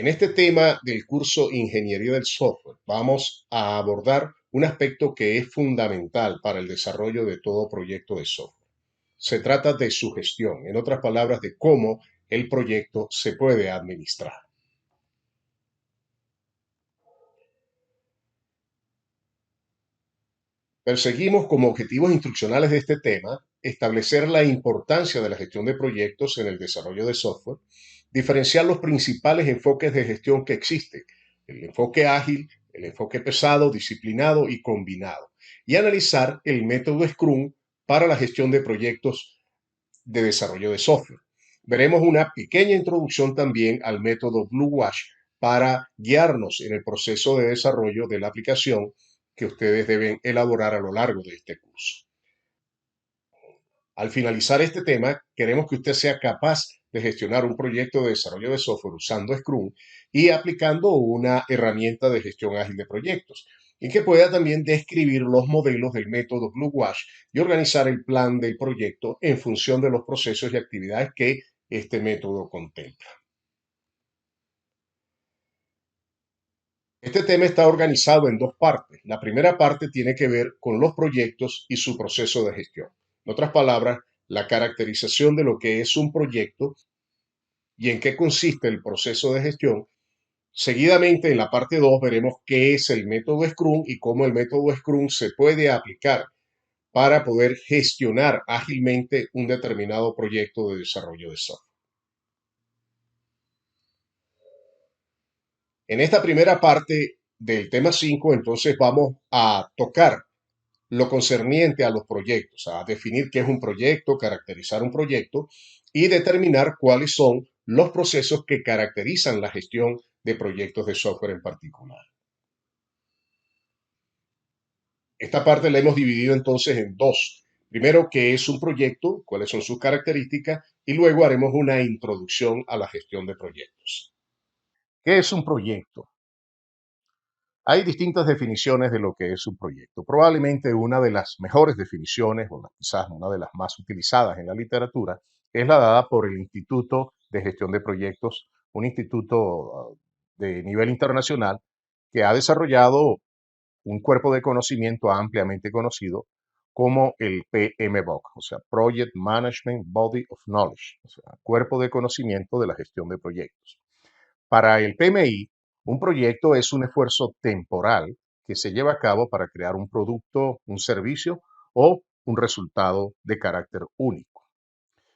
En este tema del curso Ingeniería del Software vamos a abordar un aspecto que es fundamental para el desarrollo de todo proyecto de software. Se trata de su gestión, en otras palabras, de cómo el proyecto se puede administrar. Perseguimos como objetivos instruccionales de este tema establecer la importancia de la gestión de proyectos en el desarrollo de software, diferenciar los principales enfoques de gestión que existen, el enfoque ágil, el enfoque pesado, disciplinado y combinado, y analizar el método Scrum para la gestión de proyectos de desarrollo de software. Veremos una pequeña introducción también al método Blue Wash para guiarnos en el proceso de desarrollo de la aplicación que ustedes deben elaborar a lo largo de este curso. Al finalizar este tema, queremos que usted sea capaz de gestionar un proyecto de desarrollo de software usando Scrum y aplicando una herramienta de gestión ágil de proyectos, y que pueda también describir los modelos del método Blue Wash y organizar el plan del proyecto en función de los procesos y actividades que este método contempla. Este tema está organizado en dos partes. La primera parte tiene que ver con los proyectos y su proceso de gestión. En otras palabras, la caracterización de lo que es un proyecto y en qué consiste el proceso de gestión. Seguidamente, en la parte 2 veremos qué es el método Scrum y cómo el método Scrum se puede aplicar para poder gestionar ágilmente un determinado proyecto de desarrollo de software. En esta primera parte del tema 5, entonces vamos a tocar lo concerniente a los proyectos, a definir qué es un proyecto, caracterizar un proyecto y determinar cuáles son los procesos que caracterizan la gestión de proyectos de software en particular. Esta parte la hemos dividido entonces en dos. Primero, qué es un proyecto, cuáles son sus características y luego haremos una introducción a la gestión de proyectos. ¿Qué es un proyecto? Hay distintas definiciones de lo que es un proyecto. Probablemente una de las mejores definiciones, o quizás una de las más utilizadas en la literatura, es la dada por el Instituto de Gestión de Proyectos, un instituto de nivel internacional que ha desarrollado un cuerpo de conocimiento ampliamente conocido como el PMBOK, o sea, Project Management Body of Knowledge, o sea, cuerpo de conocimiento de la gestión de proyectos. Para el PMI, un proyecto es un esfuerzo temporal que se lleva a cabo para crear un producto, un servicio o un resultado de carácter único.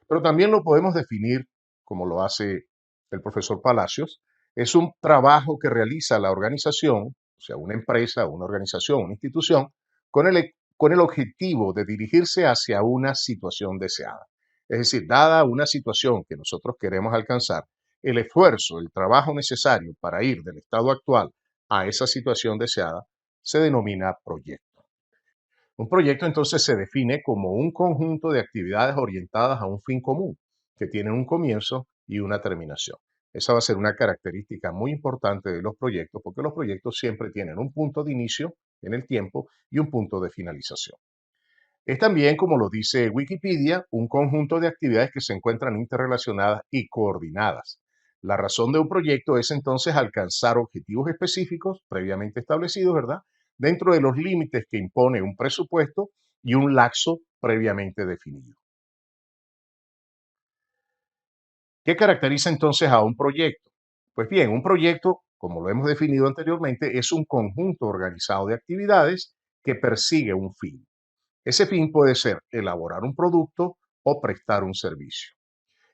Pero también lo podemos definir, como lo hace el profesor Palacios, es un trabajo que realiza la organización, o sea, una empresa, una organización, una institución, con el objetivo de dirigirse hacia una situación deseada. Es decir, dada una situación que nosotros queremos alcanzar, el esfuerzo, el trabajo necesario para ir del estado actual a esa situación deseada se denomina proyecto. Un proyecto entonces se define como un conjunto de actividades orientadas a un fin común, que tienen un comienzo y una terminación. Esa va a ser una característica muy importante de los proyectos, porque los proyectos siempre tienen un punto de inicio en el tiempo y un punto de finalización. Es también, como lo dice Wikipedia, un conjunto de actividades que se encuentran interrelacionadas y coordinadas. La razón de un proyecto es entonces alcanzar objetivos específicos previamente establecidos, ¿verdad? Dentro de los límites que impone un presupuesto y un lapso previamente definido. ¿Qué caracteriza entonces a un proyecto? Pues bien, un proyecto, como lo hemos definido anteriormente, es un conjunto organizado de actividades que persigue un fin. Ese fin puede ser elaborar un producto o prestar un servicio.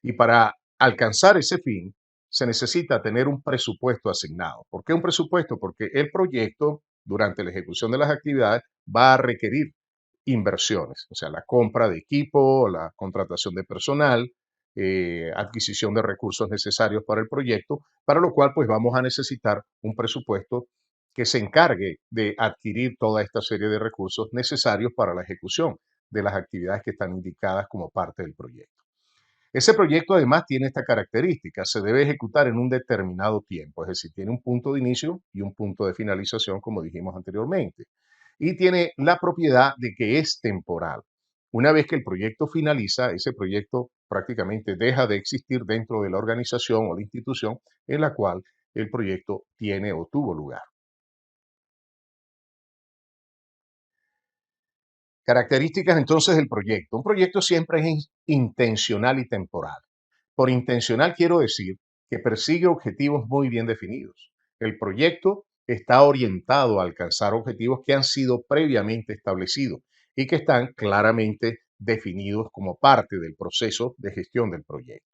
Y para alcanzar ese fin, se necesita tener un presupuesto asignado. ¿Por qué un presupuesto? Porque el proyecto, durante la ejecución de las actividades, va a requerir inversiones, o sea, la compra de equipo, la contratación de personal, adquisición de recursos necesarios para el proyecto, para lo cual pues vamos a necesitar un presupuesto que se encargue de adquirir toda esta serie de recursos necesarios para la ejecución de las actividades que están indicadas como parte del proyecto. Ese proyecto además tiene esta característica, se debe ejecutar en un determinado tiempo, es decir, tiene un punto de inicio y un punto de finalización, como dijimos anteriormente. Y tiene la propiedad de que es temporal. Una vez que el proyecto finaliza, ese proyecto prácticamente deja de existir dentro de la organización o la institución en la cual el proyecto tiene o tuvo lugar. Características entonces del proyecto. Un proyecto siempre es intencional y temporal. Por intencional quiero decir que persigue objetivos muy bien definidos. El proyecto está orientado a alcanzar objetivos que han sido previamente establecidos y que están claramente definidos como parte del proceso de gestión del proyecto.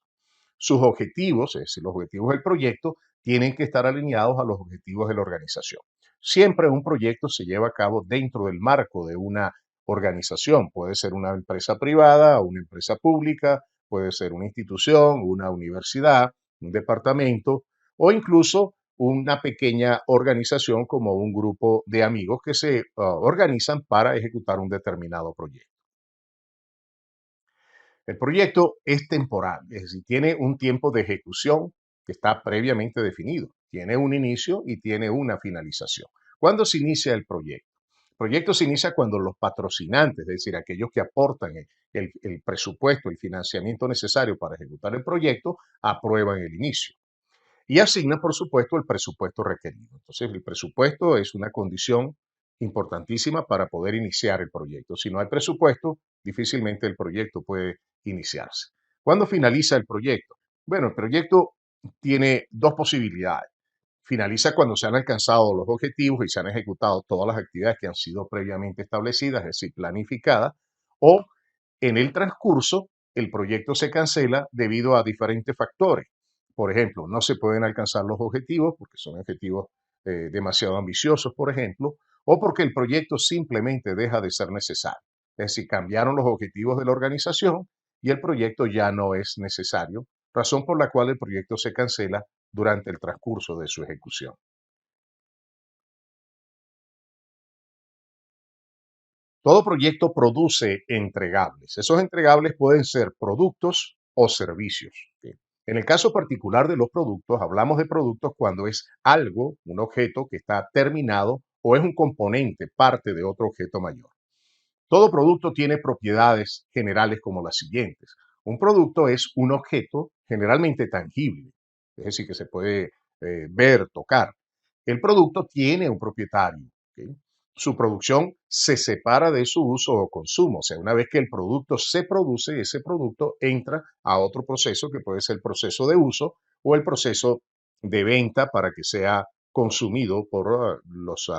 Sus objetivos, es decir, los objetivos del proyecto, tienen que estar alineados a los objetivos de la organización. Siempre un proyecto se lleva a cabo dentro del marco de una organización. Puede ser una empresa privada, una empresa pública, puede ser una institución, una universidad, un departamento o incluso una pequeña organización como un grupo de amigos que se organizan para ejecutar un determinado proyecto. El proyecto es temporal, es decir, tiene un tiempo de ejecución que está previamente definido. Tiene un inicio y tiene una finalización. ¿Cuándo se inicia el proyecto? El proyecto se inicia cuando los patrocinantes, es decir, aquellos que aportan el presupuesto, el financiamiento necesario para ejecutar el proyecto, aprueban el inicio y asigna, por supuesto, el presupuesto requerido. Entonces, el presupuesto es una condición importantísima para poder iniciar el proyecto. Si no hay presupuesto, difícilmente el proyecto puede iniciarse. ¿Cuándo finaliza el proyecto? Bueno, el proyecto tiene dos posibilidades. Finaliza cuando se han alcanzado los objetivos y se han ejecutado todas las actividades que han sido previamente establecidas, es decir, planificadas, o en el transcurso el proyecto se cancela debido a diferentes factores. Por ejemplo, no se pueden alcanzar los objetivos porque son objetivos demasiado ambiciosos, por ejemplo, o porque el proyecto simplemente deja de ser necesario. Es decir, cambiaron los objetivos de la organización y el proyecto ya no es necesario, razón por la cual el proyecto se cancela durante el transcurso de su ejecución. Todo proyecto produce entregables. Esos entregables pueden ser productos o servicios. ¿Ok? En el caso particular de los productos, hablamos de productos cuando es algo, un objeto que está terminado o es un componente, parte de otro objeto mayor. Todo producto tiene propiedades generales como las siguientes. Un producto es un objeto generalmente tangible, es decir, que se puede ver, tocar. El producto tiene un propietario. ¿Ok? Su producción se separa de su uso o consumo. O sea, una vez que el producto se produce, ese producto entra a otro proceso que puede ser el proceso de uso o el proceso de venta para que sea consumido por los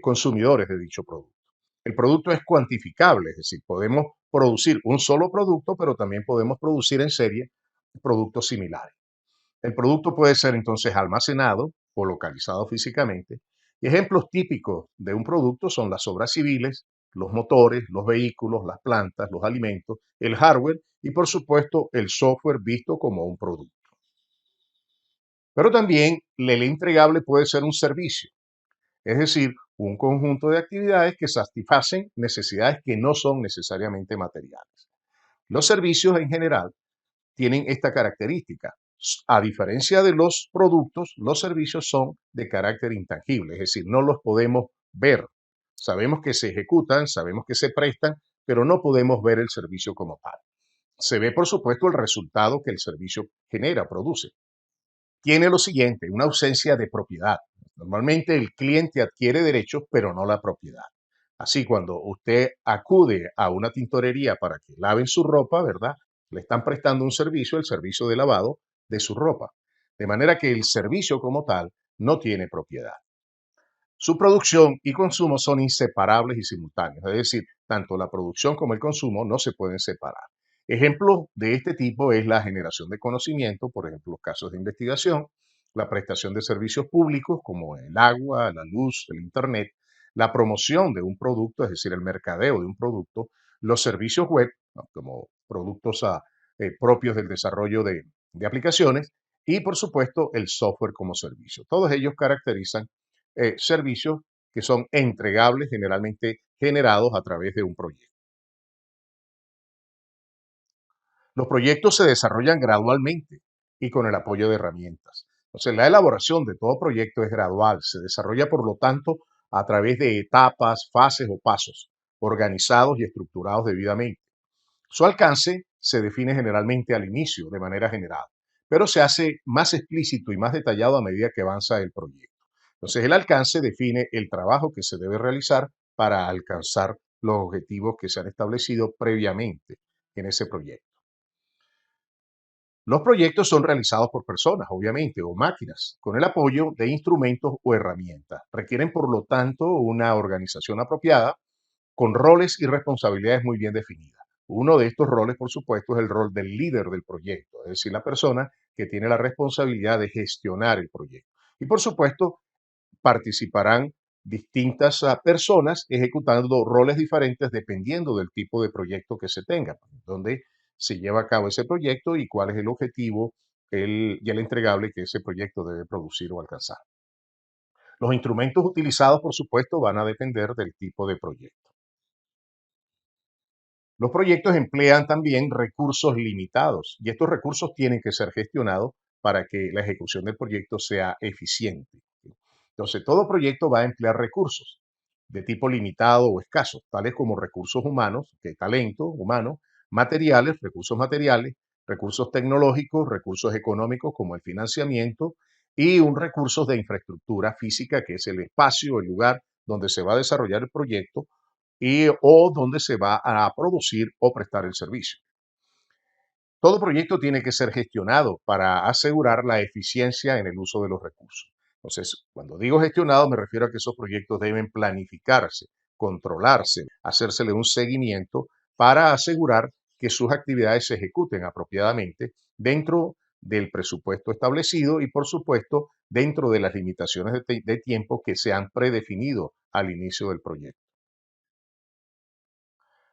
consumidores de dicho producto. El producto es cuantificable, es decir, podemos producir un solo producto, pero también podemos producir en serie productos similares. El producto puede ser entonces almacenado o localizado físicamente. Y ejemplos típicos de un producto son las obras civiles, los motores, los vehículos, las plantas, los alimentos, el hardware y por supuesto el software visto como un producto. Pero también el entregable puede ser un servicio, es decir, un conjunto de actividades que satisfacen necesidades que no son necesariamente materiales. Los servicios en general tienen esta característica. A diferencia de los productos, los servicios son de carácter intangible, es decir, no los podemos ver. Sabemos que se ejecutan, sabemos que se prestan, pero no podemos ver el servicio como tal. Se ve, por supuesto, el resultado que el servicio genera, produce. Tiene lo siguiente, una ausencia de propiedad. Normalmente el cliente adquiere derechos, pero no la propiedad. Así, cuando usted acude a una tintorería para que laven su ropa, ¿verdad? Le están prestando un servicio, el servicio de lavado de su ropa. De manera que el servicio como tal no tiene propiedad. Su producción y consumo son inseparables y simultáneos, es decir, tanto la producción como el consumo no se pueden separar. Ejemplos de este tipo es la generación de conocimiento, por ejemplo, los casos de investigación, la prestación de servicios públicos como el agua, la luz, el Internet, la promoción de un producto, es decir, el mercadeo de un producto, los servicios web, ¿no? Como productos propios del desarrollo de aplicaciones y, por supuesto, el software como servicio. Todos ellos caracterizan servicios que son entregables generalmente generados a través de un proyecto. Los proyectos se desarrollan gradualmente y con el apoyo de herramientas. Entonces, la elaboración de todo proyecto es gradual, se desarrolla por lo tanto a través de etapas, fases o pasos organizados y estructurados debidamente. Su alcance se define generalmente al inicio, de manera general, pero se hace más explícito y más detallado a medida que avanza el proyecto. Entonces, el alcance define el trabajo que se debe realizar para alcanzar los objetivos que se han establecido previamente en ese proyecto. Los proyectos son realizados por personas, obviamente, o máquinas, con el apoyo de instrumentos o herramientas. Requieren, por lo tanto, una organización apropiada, con roles y responsabilidades muy bien definidas. Uno de estos roles, por supuesto, es el rol del líder del proyecto, es decir, la persona que tiene la responsabilidad de gestionar el proyecto. Y, por supuesto, participarán distintas personas ejecutando roles diferentes dependiendo del tipo de proyecto que se tenga, donde se lleva a cabo ese proyecto y cuál es el objetivo y el entregable que ese proyecto debe producir o alcanzar. Los instrumentos utilizados, por supuesto, van a depender del tipo de proyecto. Los proyectos emplean también recursos limitados y estos recursos tienen que ser gestionados para que la ejecución del proyecto sea eficiente. Entonces, todo proyecto va a emplear recursos de tipo limitado o escaso, tales como recursos humanos, que talento humano, materiales, recursos tecnológicos, recursos económicos como el financiamiento y un recurso de infraestructura física, que es el espacio, el lugar donde se va a desarrollar el proyecto o donde se va a producir o prestar el servicio. Todo proyecto tiene que ser gestionado para asegurar la eficiencia en el uso de los recursos. Entonces, cuando digo gestionado, me refiero a que esos proyectos deben planificarse, controlarse, hacérsele un seguimiento para asegurar que sus actividades se ejecuten apropiadamente dentro del presupuesto establecido y, por supuesto, dentro de las limitaciones de tiempo que se han predefinido al inicio del proyecto.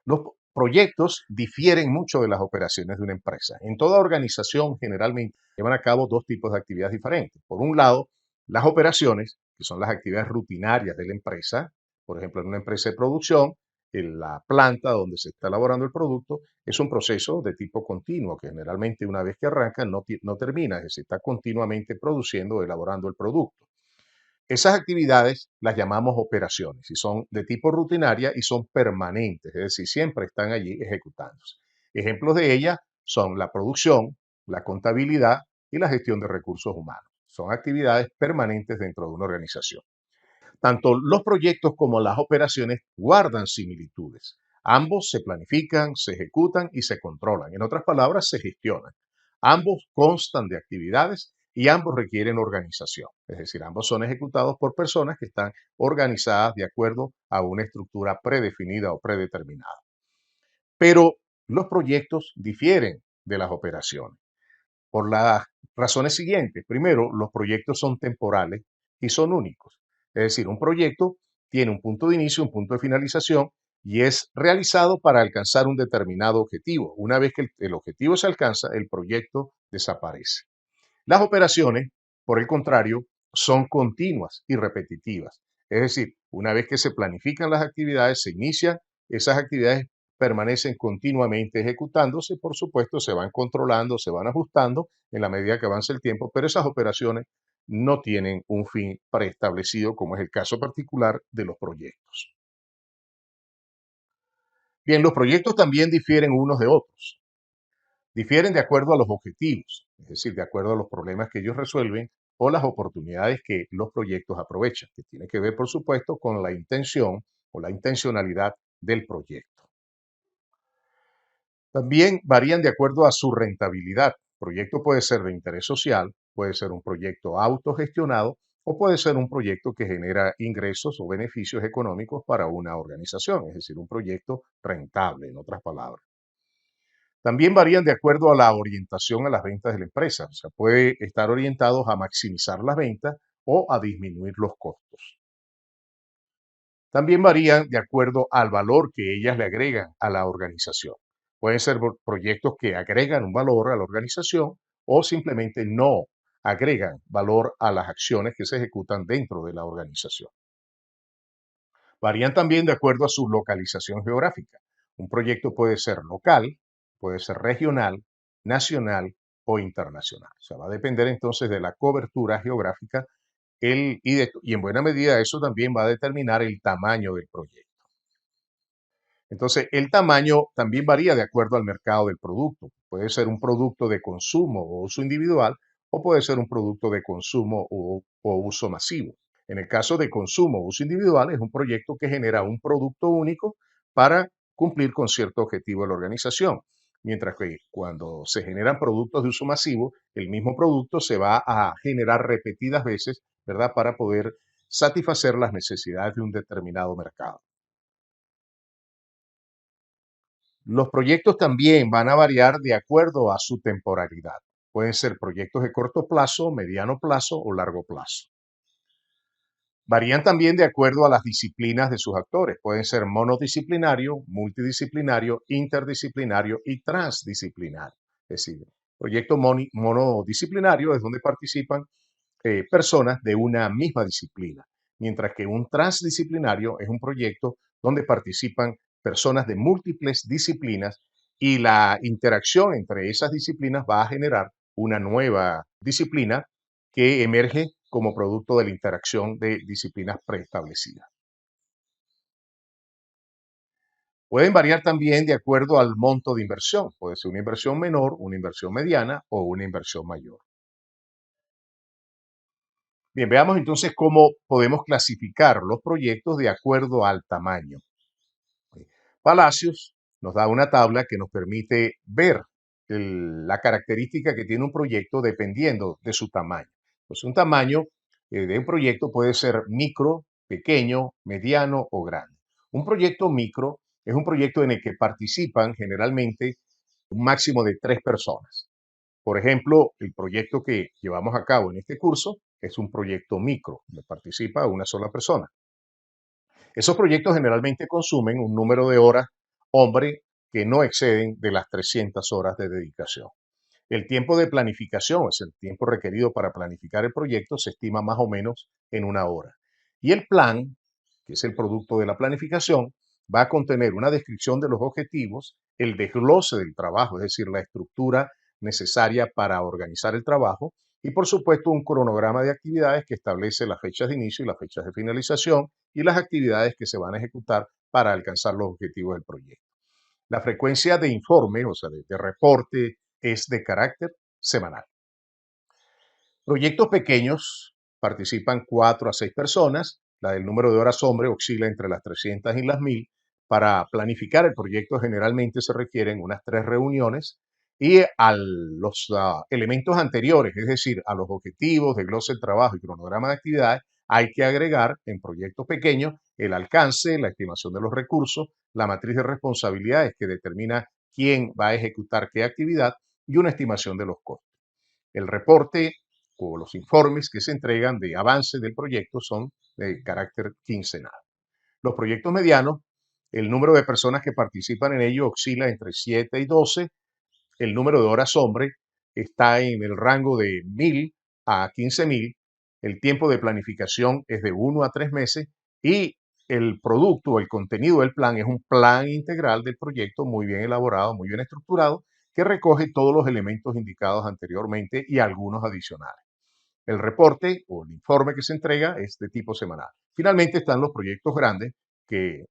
Los proyectos difieren mucho de las operaciones de una empresa. En toda organización generalmente llevan a cabo dos tipos de actividades diferentes. Por un lado, las operaciones, que son las actividades rutinarias de la empresa, por ejemplo, en una empresa de producción, en la planta donde se está elaborando el producto, es un proceso de tipo continuo, que generalmente una vez que arranca no termina, es decir, está continuamente produciendo o elaborando el producto. Esas actividades las llamamos operaciones y son de tipo rutinaria y son permanentes, es decir, siempre están allí ejecutándose. Ejemplos de ellas son la producción, la contabilidad y la gestión de recursos humanos. Son actividades permanentes dentro de una organización. Tanto los proyectos como las operaciones guardan similitudes. Ambos se planifican, se ejecutan y se controlan. En otras palabras, se gestionan. Ambos constan de actividades y ambos requieren organización. Es decir, ambos son ejecutados por personas que están organizadas de acuerdo a una estructura predefinida o predeterminada. Pero los proyectos difieren de las operaciones por las razones siguientes. Primero, los proyectos son temporales y son únicos. Es decir, un proyecto tiene un punto de inicio, un punto de finalización y es realizado para alcanzar un determinado objetivo. Una vez que el objetivo se alcanza, el proyecto desaparece. Las operaciones, por el contrario, son continuas y repetitivas. Es decir, una vez que se planifican las actividades, se inician, esas actividades permanecen continuamente ejecutándose, por supuesto, se van controlando, se van ajustando en la medida que avanza el tiempo, pero esas operaciones no tienen un fin preestablecido, como es el caso particular de los proyectos. Bien, los proyectos también difieren unos de otros. Difieren de acuerdo a los objetivos, es decir, de acuerdo a los problemas que ellos resuelven o las oportunidades que los proyectos aprovechan, que tiene que ver, por supuesto, con la intención o la intencionalidad del proyecto. También varían de acuerdo a su rentabilidad. El proyecto puede ser de interés social, puede ser un proyecto autogestionado o puede ser un proyecto que genera ingresos o beneficios económicos para una organización, es decir, un proyecto rentable, en otras palabras. También varían de acuerdo a la orientación a las ventas de la empresa. O sea, puede estar orientados a maximizar las ventas o a disminuir los costos. También varían de acuerdo al valor que ellas le agregan a la organización. Pueden ser proyectos que agregan un valor a la organización o simplemente no agregan valor a las acciones que se ejecutan dentro de la organización. Varían también de acuerdo a su localización geográfica. Un proyecto puede ser local, puede ser regional, nacional o internacional. O sea, va a depender entonces de la cobertura geográfica y en buena medida eso también va a determinar el tamaño del proyecto. Entonces, el tamaño también varía de acuerdo al mercado del producto. Puede ser un producto de consumo o uso individual o puede ser un producto de consumo o uso masivo. En el caso de consumo o uso individual, es un proyecto que genera un producto único para cumplir con cierto objetivo de la organización. Mientras que cuando se generan productos de uso masivo, el mismo producto se va a generar repetidas veces, ¿verdad? Para poder satisfacer las necesidades de un determinado mercado. Los proyectos también van a variar de acuerdo a su temporalidad. Pueden ser proyectos de corto plazo, mediano plazo o largo plazo. Varían también de acuerdo a las disciplinas de sus actores. Pueden ser monodisciplinario, multidisciplinario, interdisciplinario y transdisciplinario. Es decir, proyecto monodisciplinario es donde participan personas de una misma disciplina, mientras que un transdisciplinario es un proyecto donde participan personas de múltiples disciplinas y la interacción entre esas disciplinas va a generar una nueva disciplina que emerge como producto de la interacción de disciplinas preestablecidas. Pueden variar también de acuerdo al monto de inversión. Puede ser una inversión menor, una inversión mediana o una inversión mayor. Bien, veamos entonces cómo podemos clasificar los proyectos de acuerdo al tamaño. Palacios nos da una tabla que nos permite ver la característica que tiene un proyecto dependiendo de su tamaño. Pues un tamaño de un proyecto puede ser micro, pequeño, mediano o grande. Un proyecto micro es un proyecto en el que participan generalmente un máximo de 3 personas. Por ejemplo, el proyecto que llevamos a cabo en este curso es un proyecto micro, donde participa una sola persona. Esos proyectos generalmente consumen un número de horas hombre que no exceden de las 300 horas de dedicación. El tiempo de planificación, es el tiempo requerido para planificar el proyecto, se estima más o menos en una hora. Y el plan, que es el producto de la planificación, va a contener una descripción de los objetivos, el desglose del trabajo, es decir, la estructura necesaria para organizar el trabajo, y por supuesto un cronograma de actividades que establece las fechas de inicio y las fechas de finalización y las actividades que se van a ejecutar para alcanzar los objetivos del proyecto. La frecuencia de informe, o sea, de reporte, es de carácter semanal. Proyectos pequeños participan 4 a 6 personas. La del número de horas hombre oscila entre las 300 y las 1000. Para planificar el proyecto generalmente se requieren unas 3 reuniones y a los elementos anteriores, es decir, a los objetivos, desglose del trabajo y cronograma de actividades, hay que agregar en proyectos pequeños el alcance, la estimación de los recursos, la matriz de responsabilidades que determina quién va a ejecutar qué actividad y una estimación de los costos. El reporte o los informes que se entregan de avance del proyecto son de carácter quincenal. Los proyectos medianos, el número de personas que participan en ello oscila entre 7 y 12. El número de horas hombre está en el rango de 1000 a 15.000. El tiempo de planificación es de 1 a 3 meses y el producto, el contenido del plan es un plan integral del proyecto muy bien elaborado, muy bien estructurado, que recoge todos los elementos indicados anteriormente y algunos adicionales. El reporte o el informe que se entrega es de tipo semanal. Finalmente están los proyectos grandes que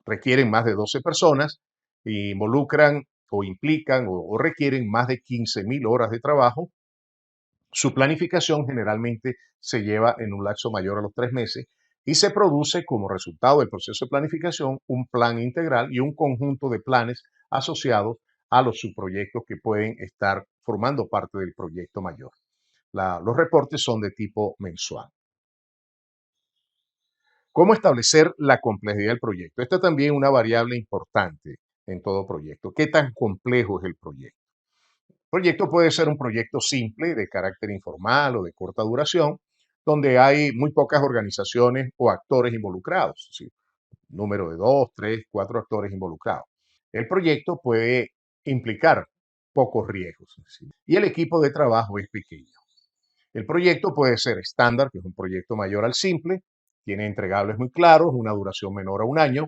requieren más de 12 personas, e involucran o implican o requieren más de 15.000 horas de trabajo. Su planificación generalmente se lleva en un lapso mayor a los 3 meses y se produce como resultado del proceso de planificación un plan integral y un conjunto de planes asociados a los subproyectos que pueden estar formando parte del proyecto mayor. Los reportes son de tipo mensual. ¿Cómo establecer la complejidad del proyecto? Esta también es una variable importante en todo proyecto. ¿Qué tan complejo es el proyecto? El proyecto puede ser un proyecto simple, de carácter informal o de corta duración, donde hay muy pocas organizaciones o actores involucrados, ¿sí? Número de 2, 3, 4 actores involucrados. El proyecto puede implicar pocos riesgos, ¿sí? Y el equipo de trabajo es pequeño. El proyecto puede ser estándar, que es un proyecto mayor al simple, tiene entregables muy claros, una duración menor a un año,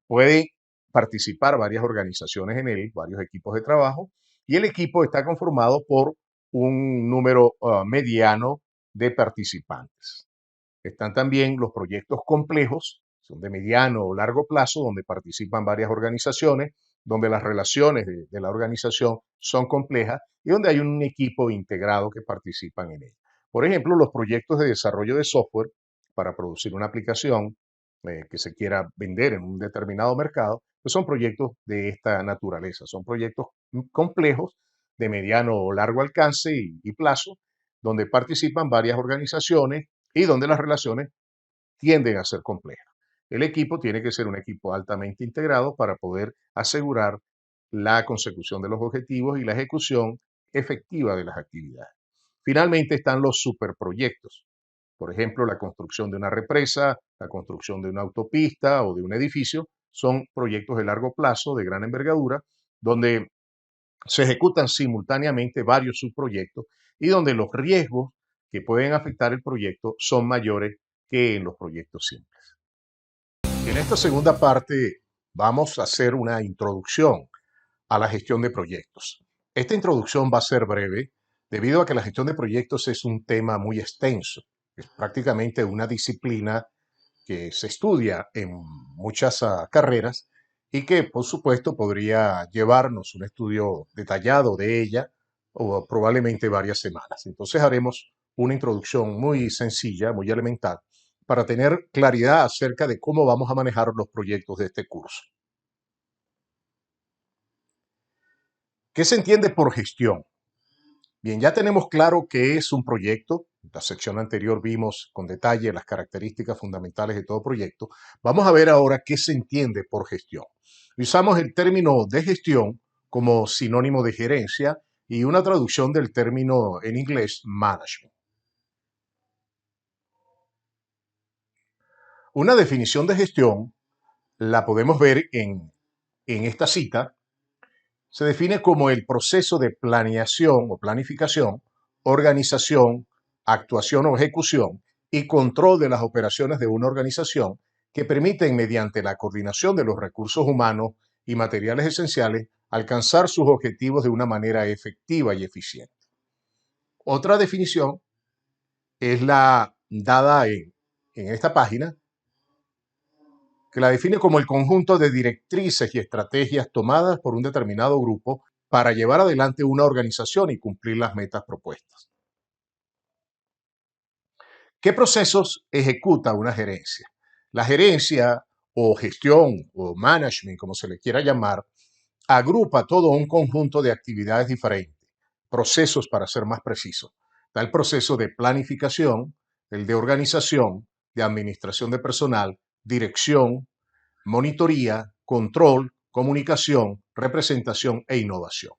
puede participar varias organizaciones en él, varios equipos de trabajo, y el equipo está conformado por un número mediano de participantes. Están también los proyectos complejos, son de mediano o largo plazo, donde participan varias organizaciones, donde las relaciones de la organización son complejas y donde hay un equipo integrado que participan en ella. Por ejemplo, los proyectos de desarrollo de software para producir una aplicación que se quiera vender en un determinado mercado, pues son proyectos de esta naturaleza, son proyectos complejos de mediano o largo alcance y plazo, donde participan varias organizaciones y donde las relaciones tienden a ser complejas. El equipo tiene que ser un equipo altamente integrado para poder asegurar la consecución de los objetivos y la ejecución efectiva de las actividades. Finalmente están los superproyectos. Por ejemplo, la construcción de una represa, la construcción de una autopista o de un edificio son proyectos de largo plazo, de gran envergadura, donde se ejecutan simultáneamente varios subproyectos y donde los riesgos que pueden afectar el proyecto son mayores que en los proyectos simples. En esta segunda parte vamos a hacer una introducción a la gestión de proyectos. Esta introducción va a ser breve debido a que la gestión de proyectos es un tema muy extenso. Es prácticamente una disciplina que se estudia en muchas carreras y que, por supuesto, podría llevarnos un estudio detallado de ella o probablemente varias semanas. Entonces haremos una introducción muy sencilla, muy elemental, para tener claridad acerca de cómo vamos a manejar los proyectos de este curso. ¿Qué se entiende por gestión? Bien, ya tenemos claro qué es un proyecto. En la sección anterior vimos con detalle las características fundamentales de todo proyecto. Vamos a ver ahora qué se entiende por gestión. Usamos el término de gestión como sinónimo de gerencia y una traducción del término en inglés management. Una definición de gestión la podemos ver en esta cita. Se define como el proceso de planeación o planificación, organización, actuación o ejecución y control de las operaciones de una organización que permiten, mediante la coordinación de los recursos humanos y materiales esenciales, alcanzar sus objetivos de una manera efectiva y eficiente. Otra definición es la dada en esta página, que la define como el conjunto de directrices y estrategias tomadas por un determinado grupo para llevar adelante una organización y cumplir las metas propuestas. ¿Qué procesos ejecuta una gerencia? La gerencia o gestión o management, como se le quiera llamar, agrupa todo un conjunto de actividades diferentes, procesos para ser más preciso. Está el proceso de planificación, el de organización, de administración de personal, dirección, monitoría, control, comunicación, representación e innovación.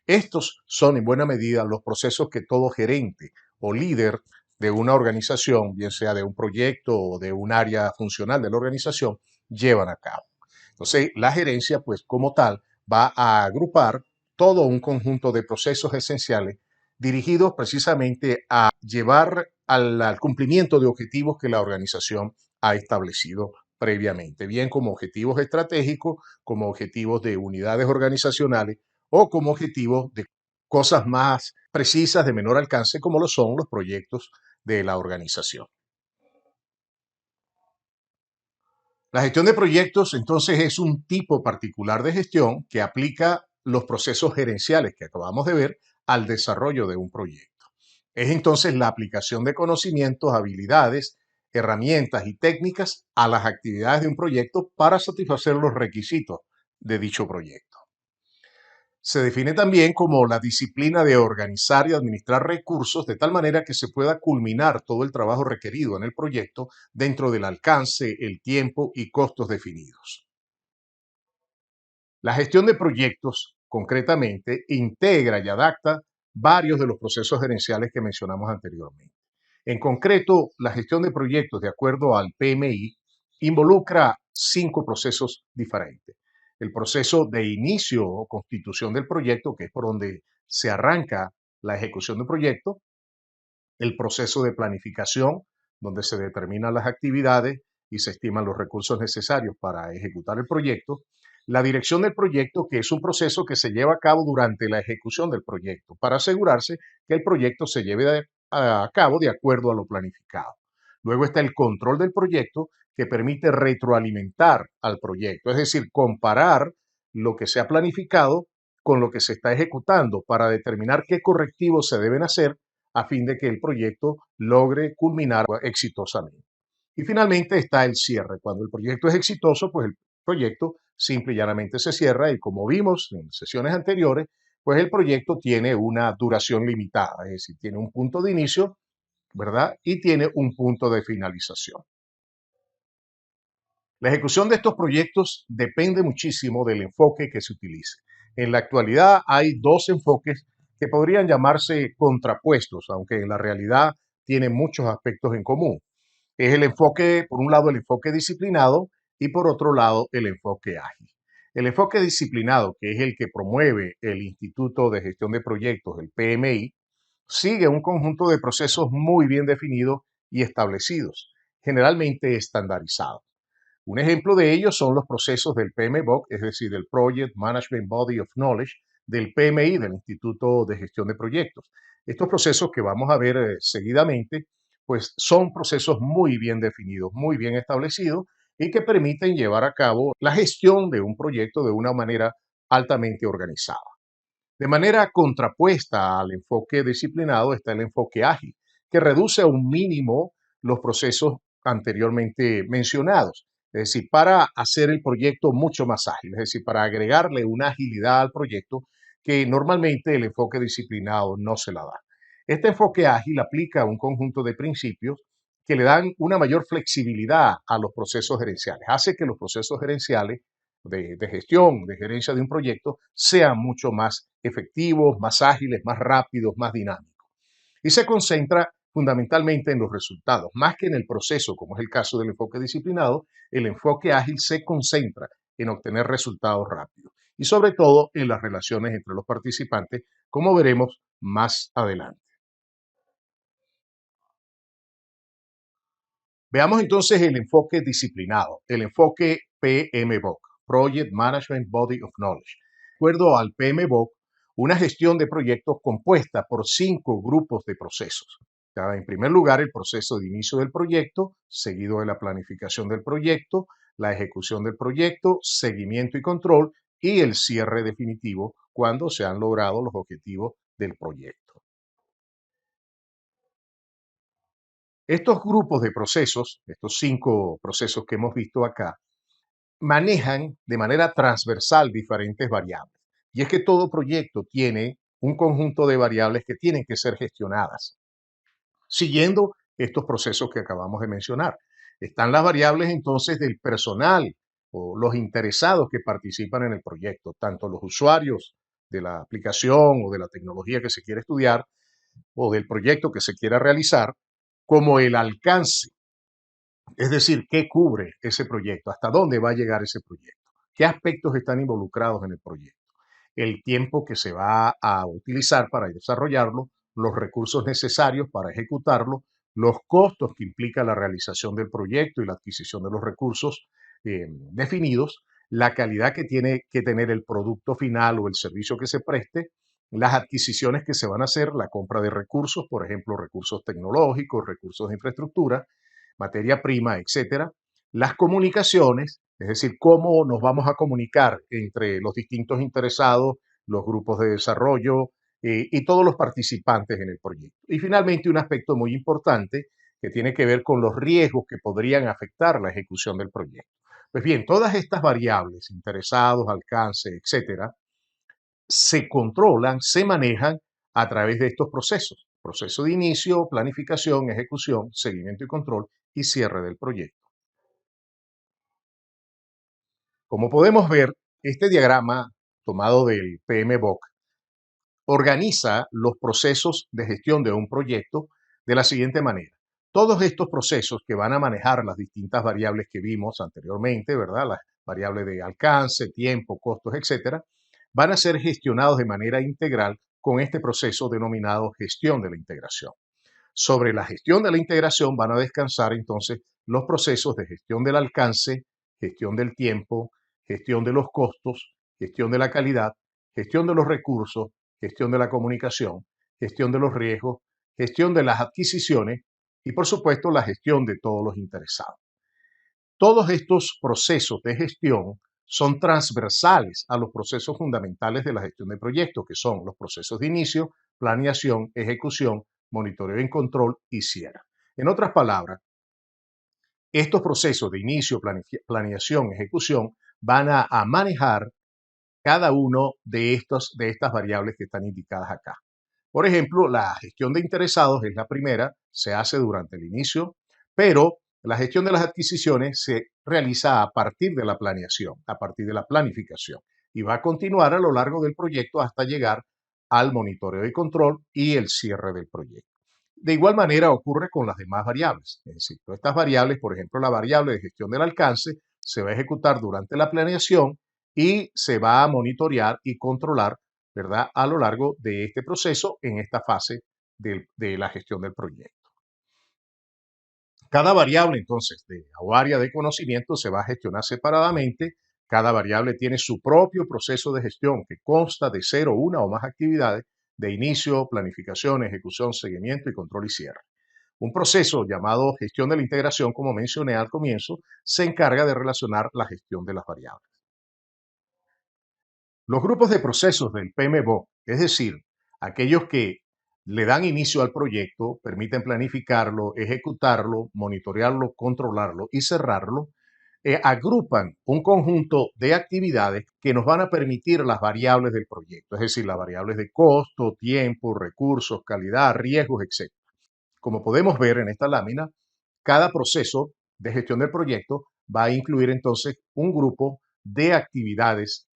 Estos son en buena medida los procesos que todo gerente o líder de una organización, bien sea de un proyecto o de un área funcional de la organización, llevan a cabo. Entonces, la gerencia, pues como tal, va a agrupar todo un conjunto de procesos esenciales dirigidos precisamente a llevar al cumplimiento de objetivos que la organización ha establecido previamente, bien como objetivos estratégicos, como objetivos de unidades organizacionales o como objetivos de cosas más precisas de menor alcance, como lo son los proyectos de la organización. La gestión de proyectos, entonces, es un tipo particular de gestión que aplica los procesos gerenciales que acabamos de ver al desarrollo de un proyecto. Es entonces la aplicación de conocimientos, habilidades, herramientas y técnicas a las actividades de un proyecto para satisfacer los requisitos de dicho proyecto. Se define también como la disciplina de organizar y administrar recursos de tal manera que se pueda culminar todo el trabajo requerido en el proyecto dentro del alcance, el tiempo y costos definidos. La gestión de proyectos, concretamente, integra y adapta varios de los procesos gerenciales que mencionamos anteriormente. En concreto, la gestión de proyectos, de acuerdo al PMI, involucra 5 procesos diferentes. El proceso de inicio o constitución del proyecto, que es por donde se arranca la ejecución del proyecto, el proceso de planificación, donde se determinan las actividades y se estiman los recursos necesarios para ejecutar el proyecto, la dirección del proyecto, que es un proceso que se lleva a cabo durante la ejecución del proyecto, para asegurarse que el proyecto se lleve a cabo de acuerdo a lo planificado. Luego está el control del proyecto, que permite retroalimentar al proyecto, es decir, comparar lo que se ha planificado con lo que se está ejecutando para determinar qué correctivos se deben hacer a fin de que el proyecto logre culminar exitosamente. Y finalmente está el cierre. Cuando el proyecto es exitoso, pues el proyecto simple y llanamente se cierra y como vimos en sesiones anteriores, pues el proyecto tiene una duración limitada, es decir, tiene un punto de inicio, ¿verdad? Y tiene un punto de finalización. La ejecución de estos proyectos depende muchísimo del enfoque que se utilice. En la actualidad hay dos enfoques que podrían llamarse contrapuestos, aunque en la realidad tienen muchos aspectos en común. Es el enfoque, por un lado, el enfoque disciplinado y por otro lado, el enfoque ágil. El enfoque disciplinado, que es el que promueve el Instituto de Gestión de Proyectos, el PMI, sigue un conjunto de procesos muy bien definidos y establecidos, generalmente estandarizados. Un ejemplo de ello son los procesos del PMBOK, es decir, del Project Management Body of Knowledge, del PMI, del Instituto de Gestión de Proyectos. Estos procesos que vamos a ver seguidamente, pues son procesos muy bien definidos, muy bien establecidos y que permiten llevar a cabo la gestión de un proyecto de una manera altamente organizada. De manera contrapuesta al enfoque disciplinado está el enfoque ágil, que reduce a un mínimo los procesos anteriormente mencionados, es decir, para hacer el proyecto mucho más ágil, es decir, para agregarle una agilidad al proyecto que normalmente el enfoque disciplinado no se la da. Este enfoque ágil aplica un conjunto de principios que le dan una mayor flexibilidad a los procesos gerenciales, hace que los procesos gerenciales de gestión, de gerencia de un proyecto, sean mucho más efectivos, más ágiles, más rápidos, más dinámicos. Y se concentra fundamentalmente en los resultados, más que en el proceso, como es el caso del enfoque disciplinado, el enfoque ágil se concentra en obtener resultados rápidos y sobre todo en las relaciones entre los participantes, como veremos más adelante. Veamos entonces el enfoque disciplinado, el enfoque PMBOK, Project Management Body of Knowledge. De acuerdo al PMBOK, una gestión de proyectos compuesta por 5 grupos de procesos. En primer lugar, el proceso de inicio del proyecto, seguido de la planificación del proyecto, la ejecución del proyecto, seguimiento y control, y el cierre definitivo cuando se han logrado los objetivos del proyecto. Estos grupos de procesos, estos 5 procesos que hemos visto acá, manejan de manera transversal diferentes variables. Y es que todo proyecto tiene un conjunto de variables que tienen que ser gestionadas, siguiendo estos procesos que acabamos de mencionar. Están las variables entonces del personal o los interesados que participan en el proyecto, tanto los usuarios de la aplicación o de la tecnología que se quiere estudiar o del proyecto que se quiera realizar, como el alcance, es decir, qué cubre ese proyecto, hasta dónde va a llegar ese proyecto, qué aspectos están involucrados en el proyecto, el tiempo que se va a utilizar para desarrollarlo, los recursos necesarios para ejecutarlo, los costos que implica la realización del proyecto y la adquisición de los recursos definidos, la calidad que tiene que tener el producto final o el servicio que se preste, las adquisiciones que se van a hacer, la compra de recursos, por ejemplo, recursos tecnológicos, recursos de infraestructura, materia prima, etcétera, las comunicaciones, es decir, cómo nos vamos a comunicar entre los distintos interesados, los grupos de desarrollo y todos los participantes en el proyecto. Y finalmente, un aspecto muy importante que tiene que ver con los riesgos que podrían afectar la ejecución del proyecto. Pues bien, todas estas variables, interesados, alcance, etcétera, se controlan, se manejan a través de estos procesos. Proceso de inicio, planificación, ejecución, seguimiento y control y cierre del proyecto. Como podemos ver, este diagrama tomado del PMBOK organiza los procesos de gestión de un proyecto de la siguiente manera. Todos estos procesos que van a manejar las distintas variables que vimos anteriormente, ¿verdad? Las variables de alcance, tiempo, costos, etcétera, van a ser gestionados de manera integral con este proceso denominado gestión de la integración. Sobre la gestión de la integración van a descansar entonces los procesos de gestión del alcance, gestión del tiempo, gestión de los costos, gestión de la calidad, gestión de los recursos, gestión de la comunicación, gestión de los riesgos, gestión de las adquisiciones y por supuesto la gestión de todos los interesados. Todos estos procesos de gestión son transversales a los procesos fundamentales de la gestión de proyectos, que son los procesos de inicio, planeación, ejecución, monitoreo y control y cierre. En otras palabras, estos procesos de inicio, planeación, ejecución van a manejar cada uno de estas variables que están indicadas acá. Por ejemplo, la gestión de interesados es la primera, se hace durante el inicio, pero la gestión de las adquisiciones se realiza a partir de la planeación, a partir de la planificación, y va a continuar a lo largo del proyecto hasta llegar al monitoreo y control y el cierre del proyecto. De igual manera ocurre con las demás variables. Es decir, todas estas variables, por ejemplo, la variable de gestión del alcance, se va a ejecutar durante la planeación y se va a monitorear y controlar, ¿verdad?, a lo largo de este proceso en esta fase de la gestión del proyecto. Cada variable, entonces, o área de conocimiento se va a gestionar separadamente. Cada variable tiene su propio proceso de gestión que consta de cero, una o más actividades de inicio, planificación, ejecución, seguimiento y control y cierre. Un proceso llamado gestión de la integración, como mencioné al comienzo, se encarga de relacionar la gestión de las variables. Los grupos de procesos del PMBOK, es decir, aquellos que le dan inicio al proyecto, permiten planificarlo, ejecutarlo, monitorearlo, controlarlo y cerrarlo, agrupan un conjunto de actividades que nos van a permitir las variables del proyecto, es decir, las variables de costo, tiempo, recursos, calidad, riesgos, etc. Como podemos ver en esta lámina, cada proceso de gestión del proyecto va a incluir entonces un grupo de actividades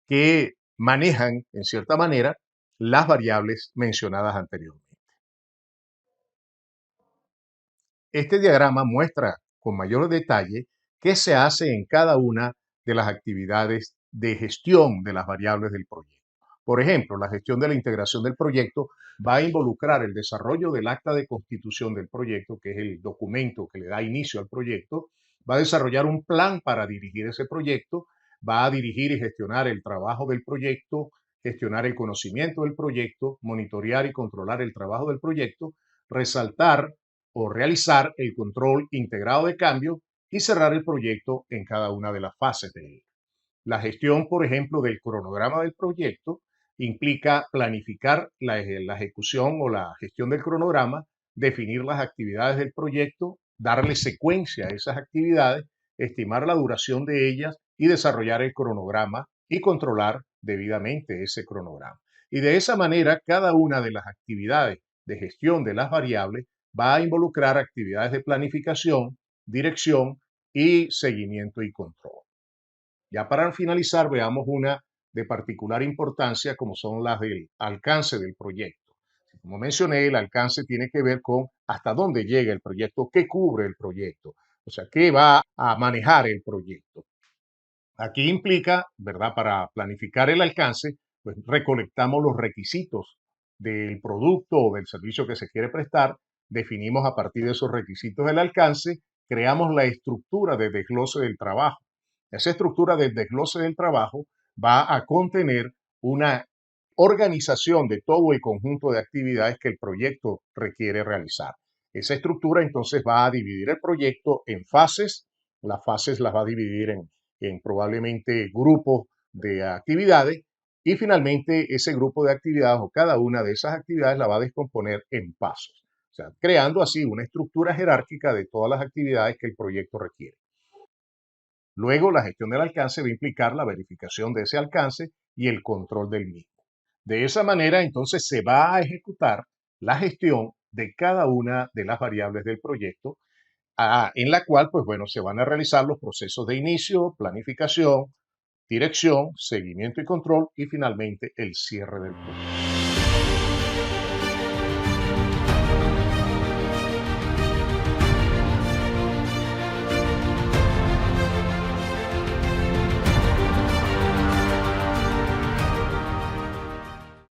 que manejan, en cierta manera, las variables mencionadas anteriormente. Este diagrama muestra con mayor detalle qué se hace en cada una de las actividades de gestión de las variables del proyecto. Por ejemplo, la gestión de la integración del proyecto va a involucrar el desarrollo del acta de constitución del proyecto, que es el documento que le da inicio al proyecto, va a desarrollar un plan para dirigir ese proyecto, va a dirigir y gestionar el trabajo del proyecto, gestionar el conocimiento del proyecto, monitorear y controlar el trabajo del proyecto, resaltar o realizar el control integrado de cambio y cerrar el proyecto en cada una de las fases de él. La gestión, por ejemplo, del cronograma del proyecto implica planificar la ejecución o la gestión del cronograma, definir las actividades del proyecto, darle secuencia a esas actividades, estimar la duración de ellas y desarrollar el cronograma y controlar debidamente ese cronograma. Y de esa manera, cada una de las actividades de gestión de las variables va a involucrar actividades de planificación, dirección y seguimiento y control. Ya para finalizar, veamos una de particular importancia, como son las del alcance del proyecto. Como mencioné, el alcance tiene que ver con hasta dónde llega el proyecto, qué cubre el proyecto, o sea, qué va a manejar el proyecto. Aquí implica, ¿verdad? Para planificar el alcance, pues recolectamos los requisitos del producto o del servicio que se quiere prestar, definimos a partir de esos requisitos el alcance, creamos la estructura de desglose del trabajo. Esa estructura de desglose del trabajo va a contener una organización de todo el conjunto de actividades que el proyecto requiere realizar. Esa estructura entonces va a dividir el proyecto en fases. Las fases las va a dividir en probablemente grupos de actividades y finalmente ese grupo de actividades o cada una de esas actividades la va a descomponer en pasos, o sea, creando así una estructura jerárquica de todas las actividades que el proyecto requiere. Luego, la gestión del alcance va a implicar la verificación de ese alcance y el control del mismo. De esa manera, entonces, se va a ejecutar la gestión de cada una de las variables del proyecto, en la cual, pues bueno, se van a realizar los procesos de inicio, planificación, dirección, seguimiento y control y finalmente el cierre del proyecto.